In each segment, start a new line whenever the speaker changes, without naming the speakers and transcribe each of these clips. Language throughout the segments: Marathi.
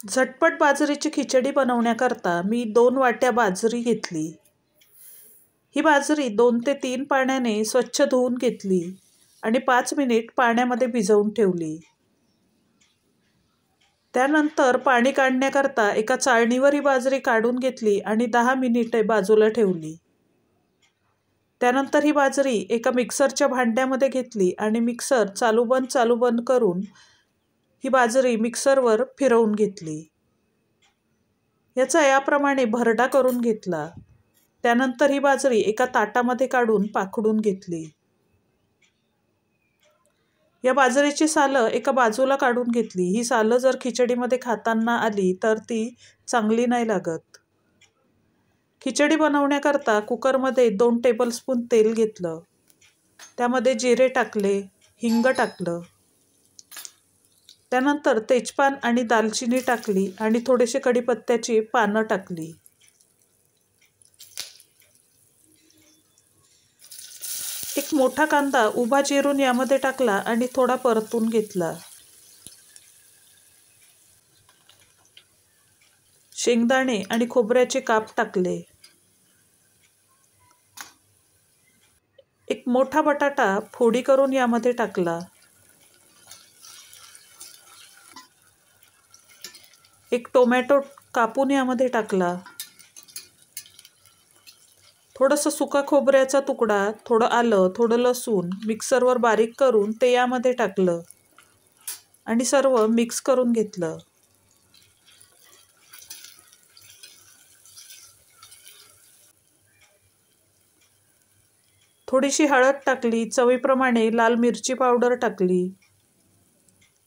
झटपट बाजरीची खिचडी बनवण्याकरता मी 2 वाट्या बाजरी घेतली। ही बाजरी 2 ते 3 पाण्याने स्वच्छ धुवून घेतली आणि 5 मिनिट पाण्यामध्ये भिजवून ठेवली। त्यानंतर पाणी काढण्याकरता एका चाळणीवर ही बाजरी काढून घेतली आणि 10 मिनिटे बाजूला ठेवली। त्यानंतर ही बाजरी एका मिक्सरच्या भांड्यामध्ये घेतली आणि मिक्सर चालू बंद करून ही बाजरी मिक्सरवर फिरवून घेतली। याचा याप्रमाणे भरडा करून घेतला। त्यानंतर ही बाजरी एका ताटामध्ये काढून पाखडून घेतली। या बाजरीची सालं एका बाजूला काढून घेतली। ही सालं जर खिचडीमध्ये खाताना आली तर ती चांगली नाही लागत। खिचडी बनवण्याकरता कुकरमध्ये 2 टेबलस्पून तेल घेतलं। त्यामध्ये जिरे टाकले, हिंग टाकलं। त्यानंतर तेजपान आणि दालचिनी टाकली आणि थोडेसे कढीपत्त्याची पानं टाकली। एक मोठा कांदा उभा चिरून यामध्ये टाकला आणि थोडा परतून घेतला। शेंगदाणे आणि खोबऱ्याचे काप टाकले। एक मोठा बटाटा फोडी करून यामध्ये टाकला। एक टोमॅटो कापून यामध्ये टाकला। थोडंसं सुका खोबऱ्याचा तुकडा, थोडं आलं, थोडं लसूण मिक्सरवर बारीक करून ते यामध्ये टाकलं आणि सर्व मिक्स करून घेतलं। थोडीशी हळद टाकली, चवीप्रमाणे लाल मिरची पावडर टाकली।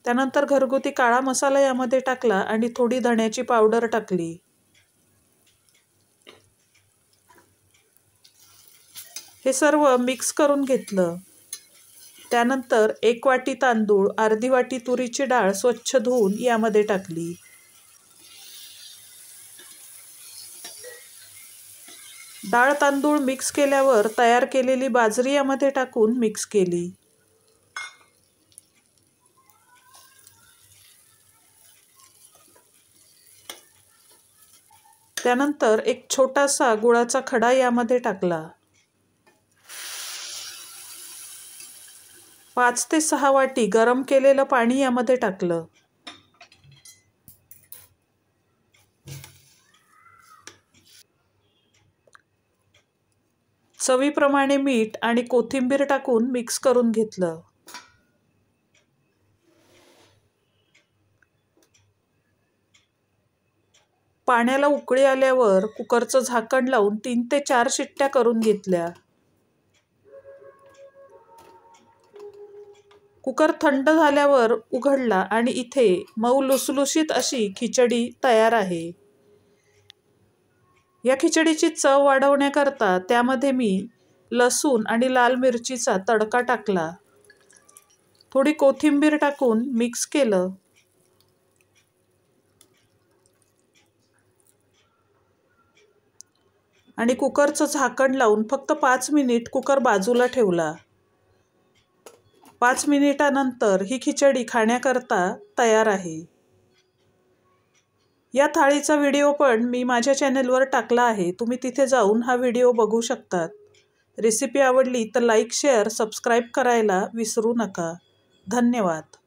त्यानंतर घरगुती काळा मसाला यामध्ये टाकला आणि थोडी धण्याची पावडर टाकली। हे सर्व मिक्स करून घेतलं। त्यानंतर 1 वाटी तांदूळ, अर्धी वाटी तुरीची डाळ स्वच्छ धुवून यामध्ये टाकली। डाळ तांदूळ मिक्स केल्यावर तयार केलेली बाजरी यामध्ये टाकून मिक्स केली। त्यानंतर एक छोटासा गुळाचा खडा यामध्ये टाकला। 5 ते 6 वाटी गरम केलेलं पाणी यामध्ये टाकलं। चवीप्रमाणे मीठ आणि कोथिंबीर टाकून मिक्स करून घेतलं। पाण्याला उकळी आल्यावर कुकरचं झाकण लावून 3 ते 4 शिट्ट्या करून घेतल्या। कुकर थंड झाल्यावर उघडला आणि इथे मऊ लुसलुशीत अशी खिचडी तयार आहे। या खिचडीची चव वाढवण्याकरता त्यामध्ये मी लसूण आणि लाल मिरचीचा तडका टाकला। थोडी कोथिंबीर टाकून मिक्स केलं। आणि कुकरचं झाकण लावून फक्त 5 मिनिट कुकर बाजूला ठेवला। 5 मिनिटानंतर ही खिचडी खाण्याकरता तयार आहे। या थाळीचा व्हिडिओ पण मी माझ्या चॅनेलवर टाकला आहे, तुम्ही तिथे जाऊन हा व्हिडिओ बघू शकतात। रेसिपी आवडली तर लाईक, शेअर, सबस्क्राईब करायला विसरू नका। धन्यवाद।